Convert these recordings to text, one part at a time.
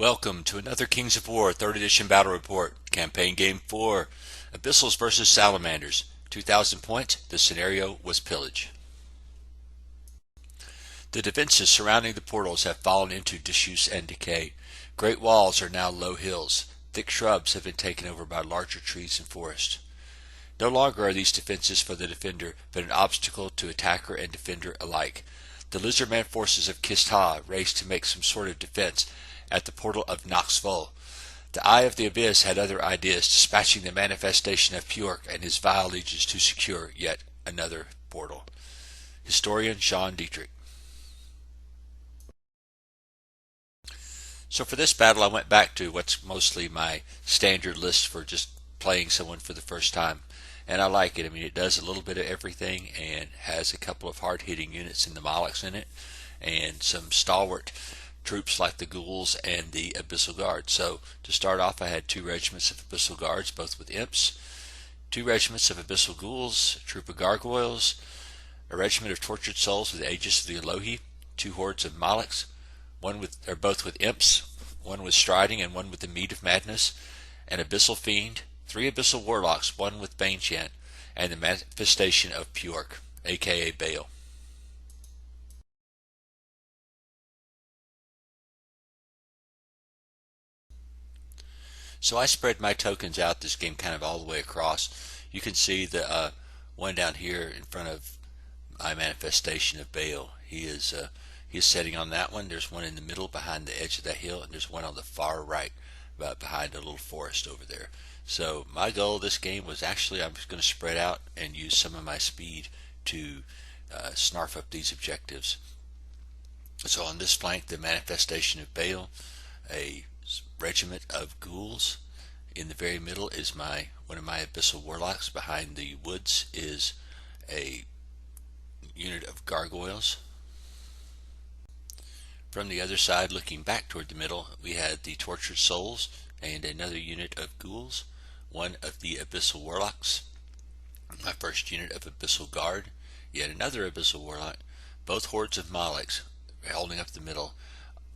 Welcome to another Kings of War 3rd Edition Battle Report, Campaign Game 4, Abyssals versus Salamanders. 2,000 points, the scenario was pillage. The defenses surrounding the portals have fallen into disuse and decay. Great walls are now low hills. Thick shrubs have been taken over by larger trees and forest. No longer are these defenses for the defender, but an obstacle to attacker and defender alike. The Lizardman forces of Kistha raced to make some sort of defense at the portal of Knoxville. The Eye of the Abyss had other ideas, dispatching the manifestation of Pjork and his vile legions to secure yet another portal. Historian Sean Dietrich. So for this battle I went back to what's mostly my standard list for just playing someone for the first time. And I like it. I mean, it does a little bit of everything and has a couple of hard-hitting units in the Molochs in it and some stalwart troops like the Ghouls and the Abyssal Guards. So to start off, I had 2 regiments of Abyssal Guards, both with imps, 2 regiments of Abyssal Ghouls, a troop of Gargoyles, a regiment of Tortured Souls with the Aegis of the Elohi, 2 hordes of Molochs, both with imps, one with Striding and one with the Mead of Madness, an Abyssal Fiend, 3 Abyssal Warlocks, 1 with Banechant, and the manifestation of Pjork, aka Baal. So I spread my tokens out this game kind of all the way across. You can see the one down here in front of my manifestation of Baal. He is setting on that one. There's one in the middle behind the edge of that hill, and there's one on the far right behind a little forest over there. So my goal this game was actually I'm just going to spread out and use some of my speed to snarf up these objectives. So on this flank, the manifestation of Baal, a regiment of Ghouls. In the very middle is one of my Abyssal Warlocks. Behind the woods is a unit of Gargoyles. From the other side, looking back toward the middle, we had the Tortured Souls and another unit of Ghouls, one of the Abyssal Warlocks, my first unit of Abyssal Guard, yet another Abyssal Warlock, both hordes of Molochs holding up the middle.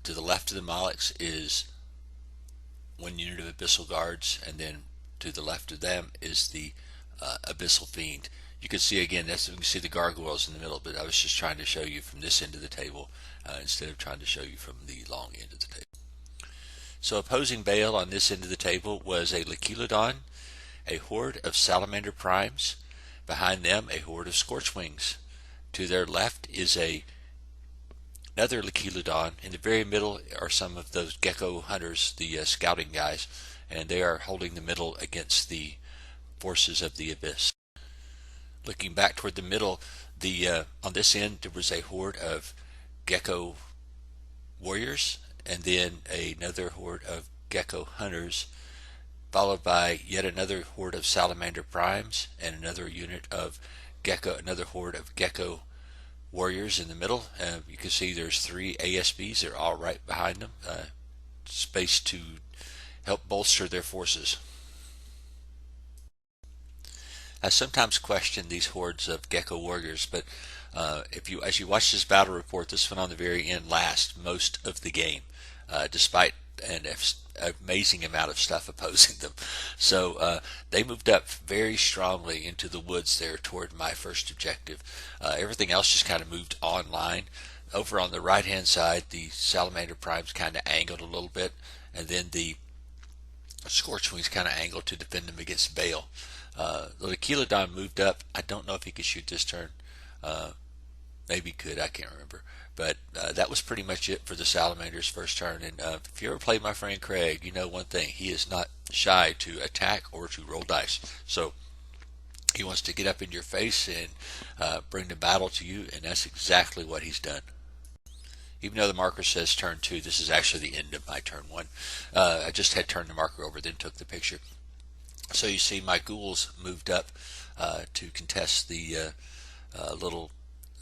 To the left of the Molochs is 1 unit of Abyssal Guards, and then to the left of them is the Abyssal Fiend. You can see again, you can see the Gargoyles in the middle, but I was just trying to show you from this end of the table instead of trying to show you from the long end of the table. So opposing Baal on this end of the table was a Lechilodon, a horde of Salamander Primes, behind them a horde of Scorchwings. To their left is another Lechilodon. In the very middle are some of those Gecko Hunters, the scouting guys, and they are holding the middle against the forces of the Abyss. Looking back toward the middle, on this end there was a horde of Gecko Warriors, and then another horde of Gecko Hunters, followed by yet another horde of Salamander Primes and another horde of Gecko Warriors in the middle. You can see there's 3 ASBs. They're all right behind them, space to help bolster their forces. I sometimes question these hordes of Gecko Warriors, but as you watch this battle report, this one on the very end lasts most of the game, despite an amazing amount of stuff opposing them. So they moved up very strongly into the woods there toward my first objective. Everything else just kind of moved online. Over on the right hand side, the Salamander Primes kind of angled a little bit, and then the Scorchwings kind of angled to defend them against Baal. The Lechilodon moved up. I don't know if he could shoot this turn. Maybe he could, I can't remember. But that was pretty much it for the Salamander's first turn. And if you ever played my friend Craig, you know one thing. He is not shy to attack or to roll dice. So he wants to get up in your face and bring the battle to you, and that's exactly what he's done. Even though the marker says turn 2, this is actually the end of my turn 1. I just had turned the marker over, then took the picture. So you see my Ghouls moved up to contest the little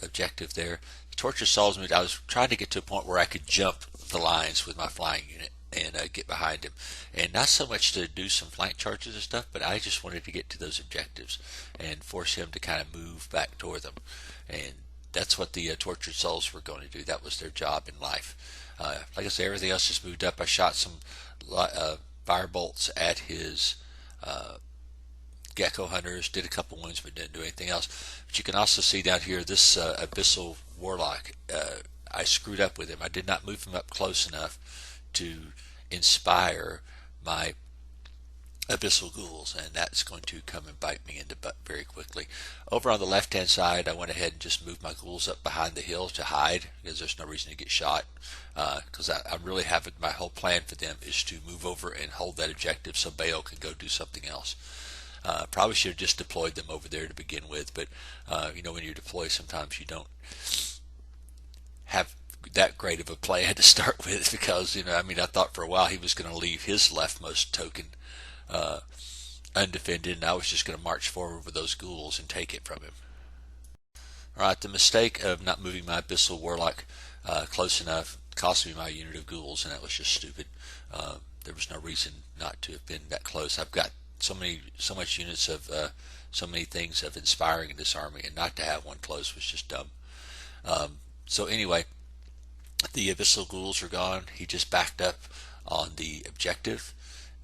objective there. The Tortured Souls moved. I was trying to get to a point where I could jump the lines with my flying unit and get behind him, and not so much to do some flank charges and stuff, but I just wanted to get to those objectives and force him to kind of move back toward them. And that's what the Tortured Souls were going to do. That was their job in life. Like I say, everything else just moved up. I shot some fire bolts at his gecko hunters, did a couple wounds, but didn't do anything else. But you can also see down here this abyssal warlock. I screwed up with him. I did not move him up close enough to inspire my abyssal ghouls, and that's going to come and bite me in the butt very quickly. Over on the left hand side, I went ahead and just moved my ghouls up behind the hill to hide, because there's no reason to get shot, because I'm really having, my whole plan for them is to move over and hold that objective so Baal can go do something else. Probably should have just deployed them over there to begin with, but you know, when you deploy, sometimes you don't have that great of a plan to start with, because, you know, I mean, I thought for a while he was going to leave his leftmost token undefended, and I was just going to march forward with those ghouls and take it from him. Alright, the mistake of not moving my abyssal warlock close enough cost me my unit of ghouls, and that was just stupid. There was no reason not to have been that close. I've got so much units of so many things of inspiring in this army, and not to have one close was just dumb. So anyway, the abyssal ghouls are gone. He just backed up on the objective,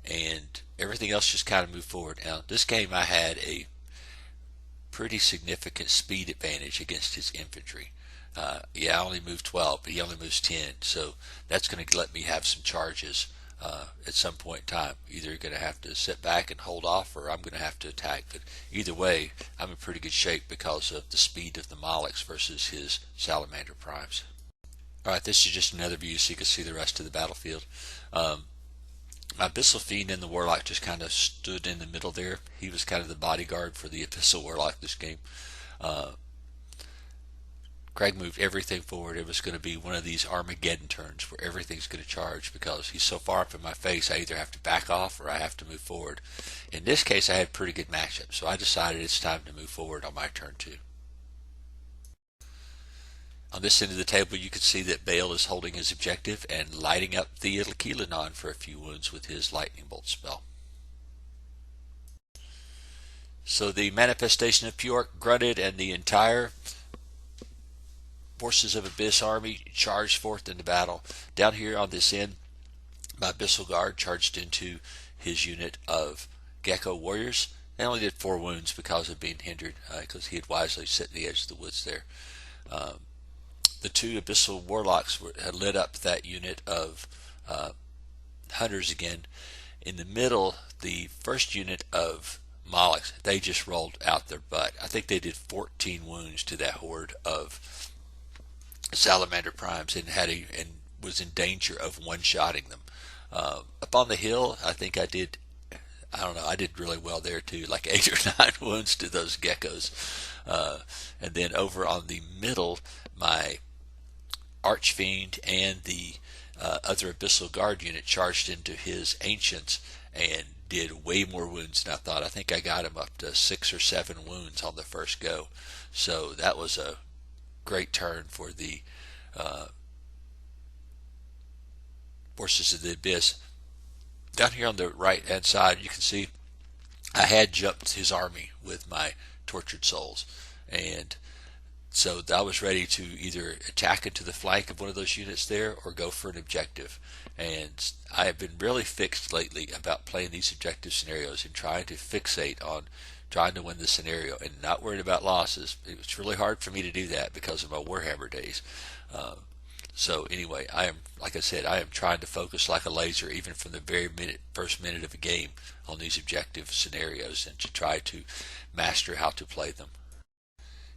and everything else just kind of moved forward. Now, this game I had a pretty significant speed advantage against his infantry. Yeah, I only moved 12, but he only moves 10, so that's going to let me have some charges at some point in time. Either you're going to have to sit back and hold off, or I'm going to have to attack. But either way, I'm in pretty good shape because of the speed of the Molochs versus his Salamander primes. Alright, this is just another view so you can see the rest of the battlefield. My Abyssal Fiend and the Warlock just kind of stood in the middle there. He was kind of the bodyguard for the Abyssal Warlock this game. Craig moved everything forward. It was going to be one of these Armageddon turns where everything's going to charge, because he's so far up in my face I either have to back off or I have to move forward. In this case I had pretty good matchup, so I decided it's time to move forward on my turn too. On this end of the table you can see that Baal is holding his objective and lighting up the Keelanon for a few wounds with his lightning bolt spell. So the manifestation of Pyork grunted, and the entire forces of Abyss army charged forth into battle. Down here on this end, my Abyssal Guard charged into his unit of Gecko warriors. They only did 4 wounds because of being hindered, because he had wisely set in the edge of the woods there. The 2 Abyssal Warlocks had lit up that unit of hunters again. In the middle, the first unit of Molochs, they just rolled out their butt. I think they did 14 wounds to that horde of Salamander primes, and was in danger of one-shotting them. Up on the hill, I think I did really well there too, like 8 or 9 wounds to those geckos. And then over on the middle, my Archfiend and the other Abyssal Guard unit charged into his Ancients and did way more wounds than I thought. I think I got him up to 6 or 7 wounds on the first go. So that was a great turn for the forces of the Abyss. Down here on the right hand side you can see I had jumped his army with my Tortured Souls, and so I was ready to either attack into the flank of one of those units there or go for an objective. And I have been really fixed lately about playing these objective scenarios and trying to fixate on trying to win the scenario and not worried about losses. It's really hard for me to do that because of my Warhammer days. So anyway, like I said, I am trying to focus like a laser, even from the first minute of a game, on these objective scenarios, and to try to master how to play them.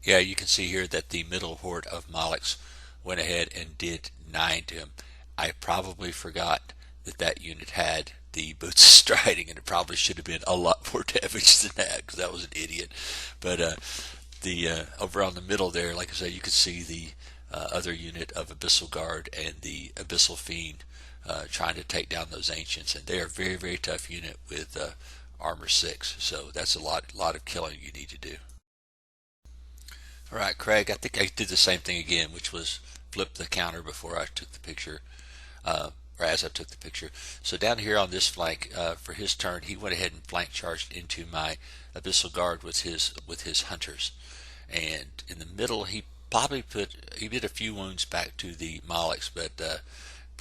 Yeah, you can see here that the middle horde of Molochs went ahead and did 9 to him. I probably forgot that unit had the boots of striding, and it probably should have been a lot more damage than that, because that was an idiot. But over on the middle there, like I say, you can see the other unit of Abyssal Guard and the Abyssal Fiend trying to take down those Ancients, and they are a very, very tough unit with armor 6. So that's a lot of killing you need to do. Alright, Craig, I think I did the same thing again, which was flip the counter before I took the picture, or as I took the picture. So down here on this flank, for his turn, he went ahead and flank charged into my Abyssal Guard with his hunters. And in the middle, he did a few wounds back to the Molochs, but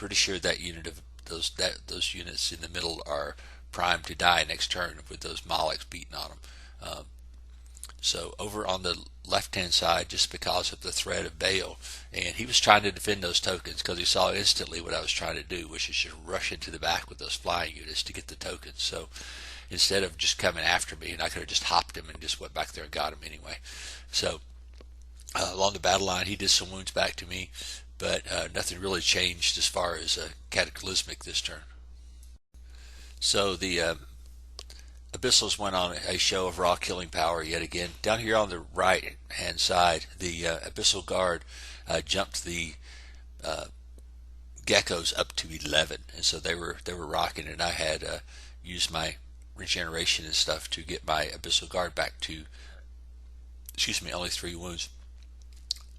pretty sure that unit of those units in the middle are primed to die next turn with those Molochs beating on them. So over on the left-hand side, just because of the threat of Baal, and he was trying to defend those tokens because he saw instantly what I was trying to do, which is just rush into the back with those flying units to get the tokens. So instead of just coming after me, and I could have just hopped him and just went back there and got him anyway. So along the battle line, he did some wounds back to me, but nothing really changed as far as cataclysmic this turn. So the Abyssals went on a show of raw killing power yet again. Down here on the right hand side, the Abyssal Guard jumped the geckos up to 11, and so they were rocking, and I had used my regeneration and stuff to get my Abyssal Guard back to, excuse me, only 3 wounds.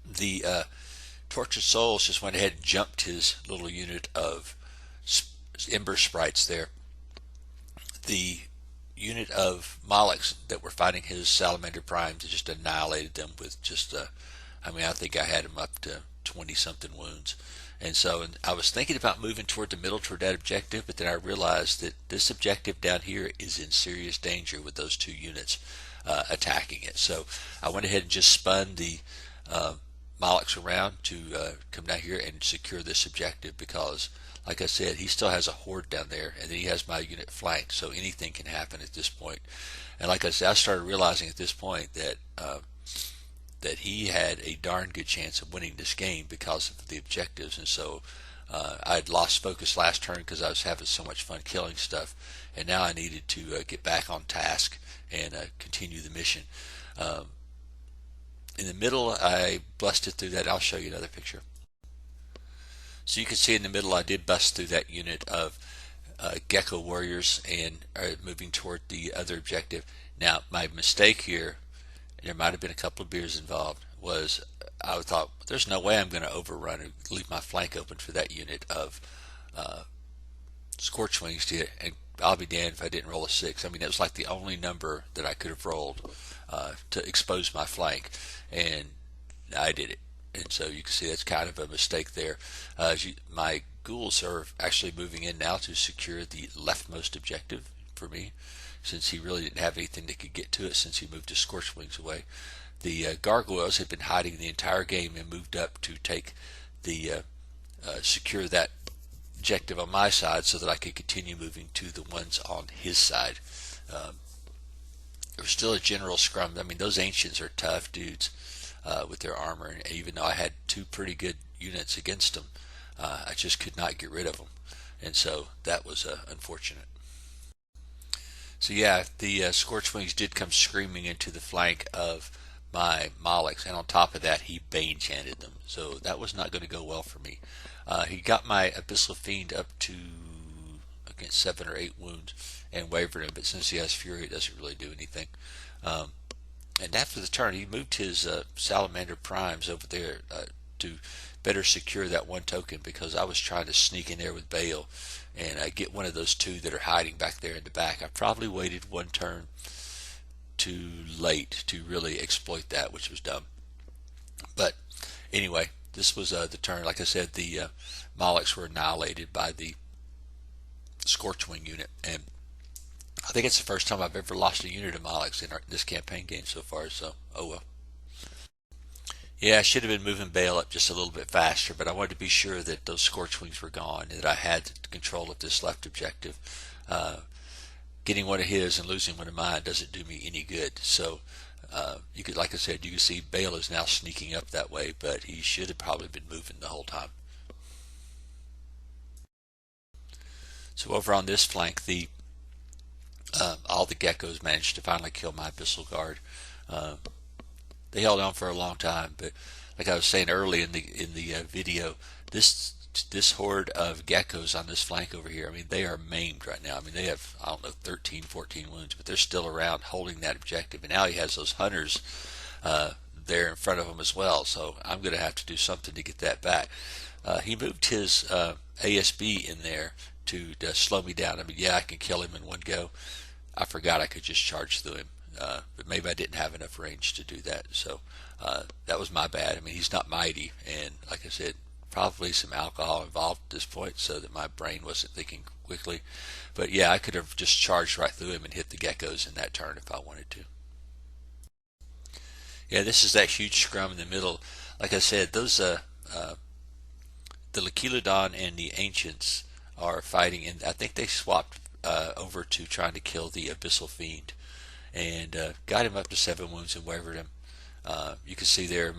The Tortured Souls just went ahead and jumped his little unit of Ember Sprites there. The unit of Molochs that were fighting his Salamander Primes just annihilated them with just I mean, I think I had him up to 20 something wounds. And so I was thinking about moving toward the middle toward that objective, but then I realized that this objective down here is in serious danger with those 2 units attacking it. So I went ahead and just spun the Molochs around to come down here and secure this objective, because like I said, he still has a horde down there, and then he has my unit flanked, so anything can happen at this point. And like I said, I started realizing at this point that that he had a darn good chance of winning this game because of the objectives. And so I had lost focus last turn because I was having so much fun killing stuff, and now I needed to get back on task and continue the mission. In the middle, I busted through that. I'll show you another picture. So you can see in the middle, I did bust through that unit of Gecko Warriors and are moving toward the other objective. Now, my mistake here, and there might have been a couple of beers involved, was I thought, there's no way I'm going to overrun or leave my flank open for that unit of Scorchwings to, and I'll be damned if I didn't roll a 6. I mean, it was like the only number that I could have rolled to expose my flank, and I did it. And so you can see that's kind of a mistake there. My ghouls are actually moving in now to secure the leftmost objective for me, since he really didn't have anything that could get to it since he moved his Scorchwings away. The gargoyles had been hiding the entire game and moved up to take the secure that objective on my side so that I could continue moving to the ones on his side. There was still a general scrum. I mean, those ancients are tough dudes with their armor, and even though I had 2 pretty good units against them, I just could not get rid of them, and so that was unfortunate. So yeah, the Scorchwings did come screaming into the flank of my Molochs, and on top of that, he Bane chanted them, so that was not going to go well for me. He got my Abyssal Fiend up to, again, 7 or 8 wounds and wavered him, but since he has Fury, it doesn't really do anything. And after the turn, he moved his Salamander Primes over there to better secure that 1 token, because I was trying to sneak in there with Baal and get one of those 2 that are hiding back there in the back. I probably waited 1 turn too late to really exploit that, which was dumb. But anyway, this was the turn. Like I said, the Molochs were annihilated by the Scorchwing unit, and I think it's the first time I've ever lost a unit of Molochs in this campaign game so far, so oh well. Yeah, I should have been moving Baal up just a little bit faster, but I wanted to be sure that those Scorchwings were gone and that I had control of this left objective. Getting one of his and losing one of mine doesn't do me any good. So you could, like I said, you can see Baal is now sneaking up that way, but he should have probably been moving the whole time. So over on this flank, all the geckos managed to finally kill my Abyssal Guard. They held on for a long time, but like I was saying early in the video, this horde of geckos on this flank over here, I mean, they are maimed right now. I mean, they have, I don't know, 13, 14 wounds, but they're still around holding that objective. And now he has those hunters there in front of him as well, so I'm going to have to do something to get that back. He moved his ASB in there to slow me down. I mean, yeah, I can kill him in 1 go. I forgot I could just charge through him, but maybe I didn't have enough range to do that. So that was my bad. I mean, he's not mighty, and like I said, probably some alcohol involved at this point, so that my brain wasn't thinking quickly. But yeah, I could have just charged right through him and hit the geckos in that turn if I wanted to. Yeah, this is that huge scrum in the middle. Like I said, those the Lakelodon and the Ancients are fighting, and I think they swapped over to trying to kill the Abyssal Fiend, and got him up to 7 wounds and wavered him. You can see there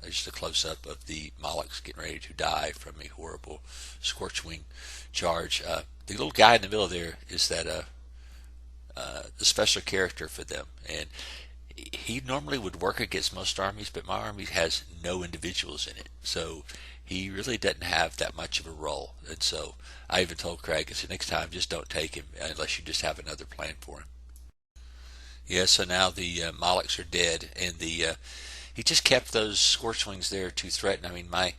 just a close up of the Molochs getting ready to die from a horrible Scorchwing charge. The little guy in the middle there is that the special character for them, and he normally would work against most armies, but my army has no individuals in it, so he really doesn't have that much of a role. And so I even told Craig, I said, next time just don't take him unless you just have another plan for him. Yeah, so now the Molochs are dead, and he just kept those Scorchwings there to threaten. I mean, my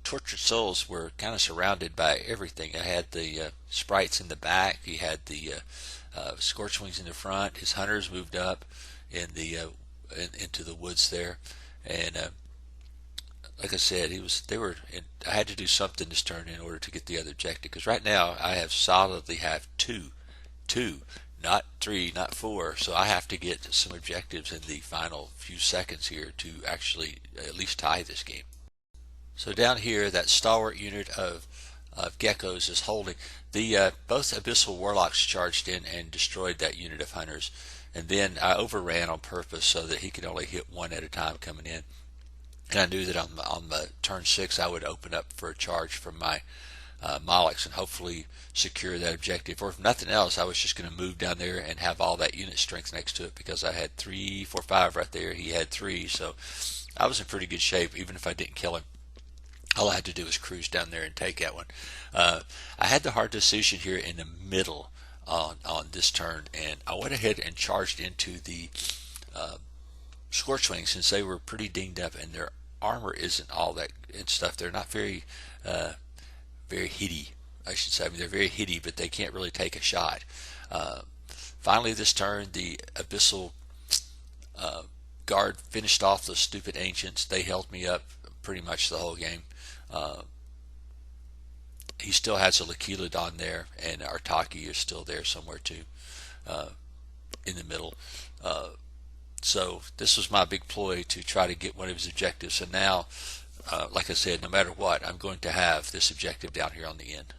Tortured Souls were kind of surrounded by everything. I had the sprites in the back. He had the Scorchwings in the front. His hunters moved up into the woods there, and like I said, I had to do something this turn in order to get the other objective, because right now I have solidly have two, not 3, not 4, so I have to get some objectives in the final few seconds here to actually at least tie this game. So down here, that stalwart unit of geckos is holding. The both Abyssal Warlocks charged in and destroyed that unit of hunters, and then I overran on purpose so that he could only hit one at a time coming in. And I knew that on the turn 6 I would open up for a charge from my Molochs and hopefully secure that objective. Or if nothing else, I was just going to move down there and have all that unit strength next to it, because I had 3, 4, 5 right there. He had 3, so I was in pretty good shape even if I didn't kill him. All I had to do was cruise down there and take that one. I had the hard decision here in the middle on this turn, and I went ahead and charged into the Scorchwing, since they were pretty dinged up and their armor isn't all that and stuff. They're not very hitty, I should say. I mean, they're very hitty, but they can't really take a shot. Finally, this turn, the Abyssal Guard finished off those stupid Ancients. They held me up pretty much the whole game. He still has a Lakelodon there, and Artaki is still there somewhere too, in the middle. So this was my big ploy to try to get one of his objectives. So now, like I said, no matter what, I'm going to have this objective down here on the end.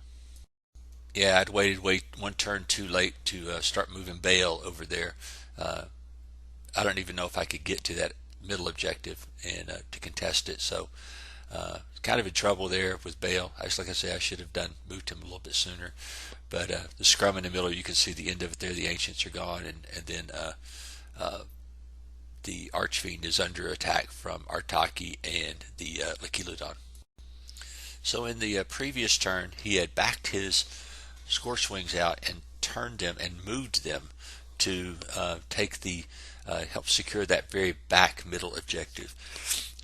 Yeah, I'd waited one turn too late to start moving Baal over there. I don't even know if I could get to that middle objective and to contest it. So kind of in trouble there with Baal. Like I say, I should have moved him a little bit sooner. But the scrum in the middle, you can see the end of it there. The Ancients are gone, and then the Archfiend is under attack from Artaki and the Lakelodon. So in the previous turn, he had backed his Scorchwings out and turned them and moved them to help secure that very back middle objective.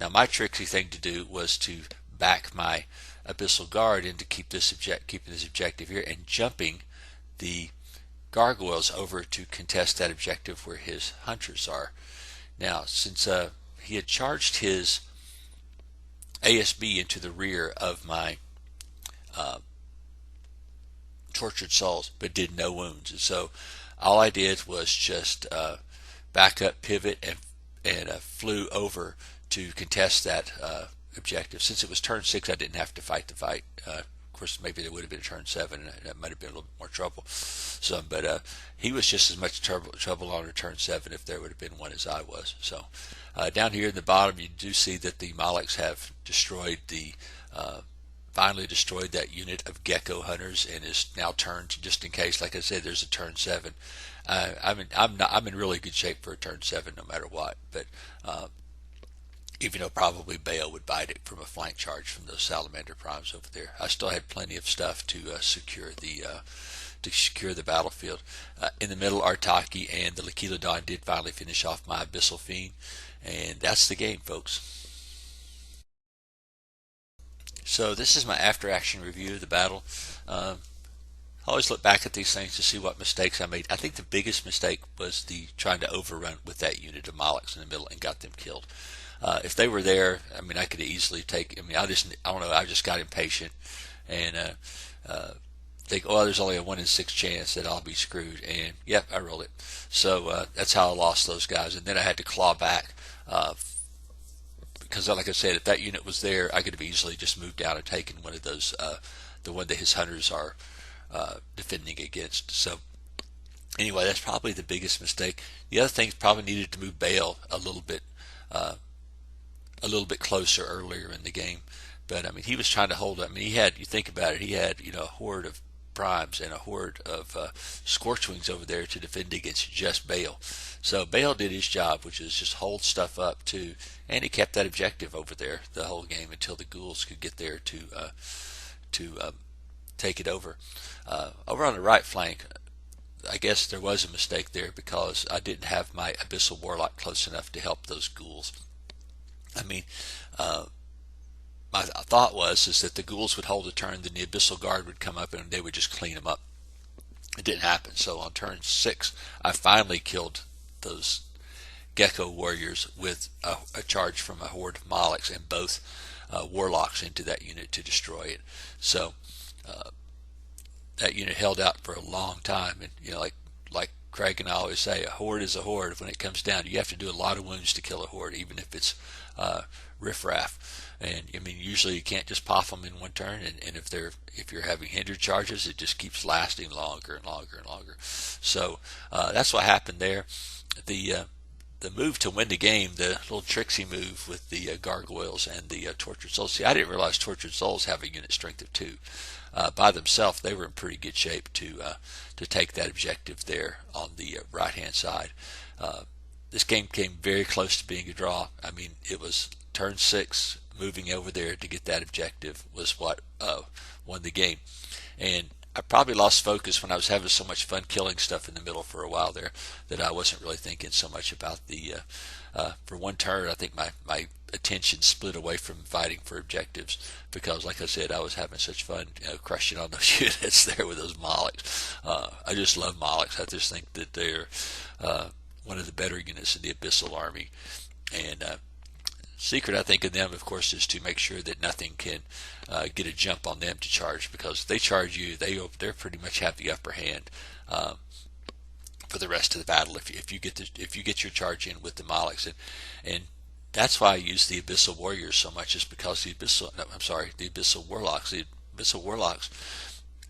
Now my tricksy thing to do was to back my Abyssal Guard into keeping this objective here, and jumping the Gargoyles over to contest that objective where his hunters are. Now, since he had charged his ASB into the rear of my Tortured Souls, but did no wounds, and so all I did was just back up, pivot, and flew over to contest that objective. Since it was turn 6, I didn't have to fight the fight. Of course, maybe there would have been a turn 7, and that might have been a little bit more trouble. But he was just as much trouble on a turn 7 if there would have been one as I was. So down here in the bottom, you do see that the Molochs have finally destroyed that unit of gecko hunters, and is now turned, just in case, like I said, there's a turn 7. I'm in really good shape for a turn 7 no matter what. But even though probably Baal would bite it from a flank charge from those Salamander primes over there, I still had plenty of stuff to secure the battlefield. In the middle, Artaki and the Lakelodon did finally finish off my Abyssal Fiend, and that's the game, folks. So this is my after-action review of the battle. I always look back at these things to see what mistakes I made. I think the biggest mistake was trying to overrun with that unit of Molochs in the middle and got them killed. If they were there, I mean, I could easily take. I mean, I don't know. I just got impatient and think, oh, there's only a 1 in 6 chance that I'll be screwed, and yep, I rolled it. So that's how I lost those guys, and then I had to claw back. Because like I said, if that unit was there, I could have easily just moved down and taken one of those, the one that his hunters are defending against. So anyway, that's probably the biggest mistake. The other thing is probably needed to move Bale uh, a little bit closer earlier in the game. But I mean, he was trying to hold up. I mean, he had, you think about it, he had, you know, a horde of primes and a horde of scorchwings over there to defend against just Bale. So Bale did his job, which is just hold stuff up too, and he kept that objective over there the whole game until the ghouls could get there to take it over. Over on the right flank, I guess there was a mistake there because I didn't have my Abyssal Warlock close enough to help those ghouls. I mean, my thought was is that the ghouls would hold a turn, then the Abyssal Guard would come up and they would just clean them up. It didn't happen. So on turn 6, I finally killed those Gecko warriors with a charge from a horde of Molochs and both warlocks into that unit to destroy it. So that unit held out for a long time, and you know, like Craig and I always say, a horde is a horde. When it comes down, you have to do a lot of wounds to kill a horde, even if it's riffraff. And I mean, usually you can't just pop them in one turn, and if you're having hindered charges, it just keeps lasting longer and longer and longer. So that's what happened there. The move to win the game, the little tricksy move with the gargoyles and the tortured souls. See, I didn't realize tortured souls have a unit strength of 2. By themselves, they were in pretty good shape to take that objective there on the right hand side. This game came very close to being a draw. I mean, it was turn 6, moving over there to get that objective was what won the game. And I probably lost focus when I was having so much fun killing stuff in the middle for a while there that I wasn't really thinking so much about the for one turn. I think my attention split away from fighting for objectives because, like I said, I was having such fun, you know, crushing on those units there with those Molochs. I just love Molochs. I just think that they're one of the better units in the Abyssal army. And secret, I think, in them, of course, is to make sure that nothing can get a jump on them to charge, because if they charge you, they pretty much have the upper hand for the rest of the battle. If you get your charge in with the Molochs, and that's why I use the Abyssal Warriors so much, is because the Abyssal Warlocks. The Abyssal Warlocks,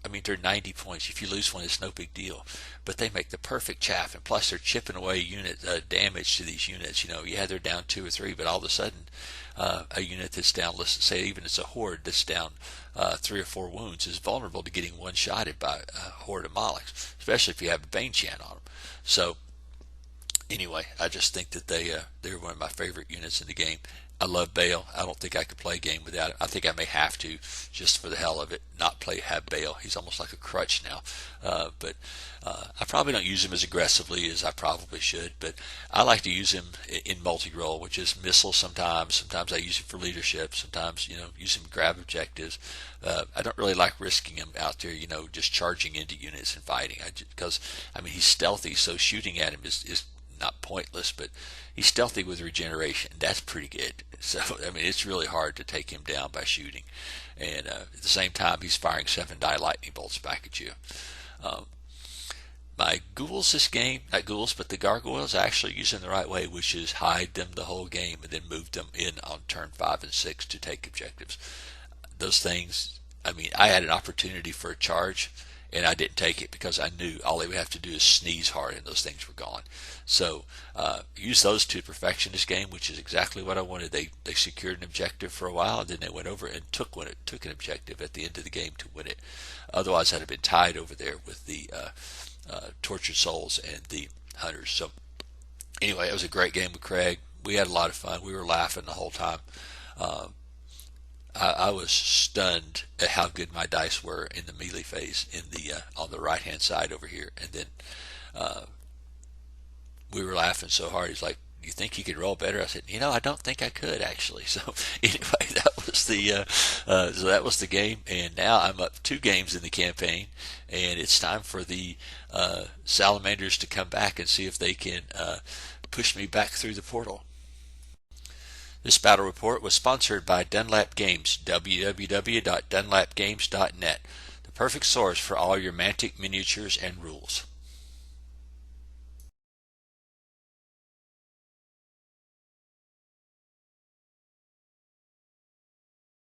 I mean, they're 90 points. If you lose one, it's no big deal. But they make the perfect chaff, and plus they're chipping away unit damage to these units. You know, yeah, they're down 2 or 3, but all of a sudden, a unit that's down, let's say even it's a horde that's down 3 or 4 wounds, is vulnerable to getting one-shotted by a horde of Molochs, especially if you have a Bane Chant on them. So anyway, I just think that they're one of my favorite units in the game. I love Bale. I don't think I could play a game without it. I think I may have to, just for the hell of it, not have Bale. He's almost like a crutch now. But I probably don't use him as aggressively as I probably should. But I like to use him in multi-role, which is missiles sometimes. Sometimes I use him for leadership. Sometimes, you know, use him to grab objectives. I don't really like risking him out there, you know, just charging into units and fighting. Because, I mean, he's stealthy, so shooting at him is not pointless, but he's stealthy with regeneration. That's pretty good. So, I mean, it's really hard to take him down by shooting. And at the same time, he's firing 7 die lightning bolts back at you. My ghouls this game, not ghouls, but the gargoyles, I actually use them the right way, which is hide them the whole game and then move them in on turn 5 and 6 to take objectives. Those things, I mean, I had an opportunity for a charge, and I didn't take it because I knew all they would have to do is sneeze hard and those things were gone. So use those to perfection this game, which is exactly what I wanted. They secured an objective for a while, and then they went over and took an objective at the end of the game to win it. Otherwise, I'd have been tied over there with the tortured souls and the hunters. So anyway, it was a great game with Craig. We had a lot of fun. We were laughing the whole time. I was stunned at how good my dice were in the melee phase on the right hand side over here, and then we were laughing so hard. He's like, "You think you could roll better?" I said, "You know, I don't think I could actually." So anyway, that was the game, and now I'm up 2 games in the campaign, and it's time for the Salamanders to come back and see if they can push me back through the portal. This battle report was sponsored by Dunlap Games, www.dunlapgames.net, the perfect source for all your Mantic miniatures and rules.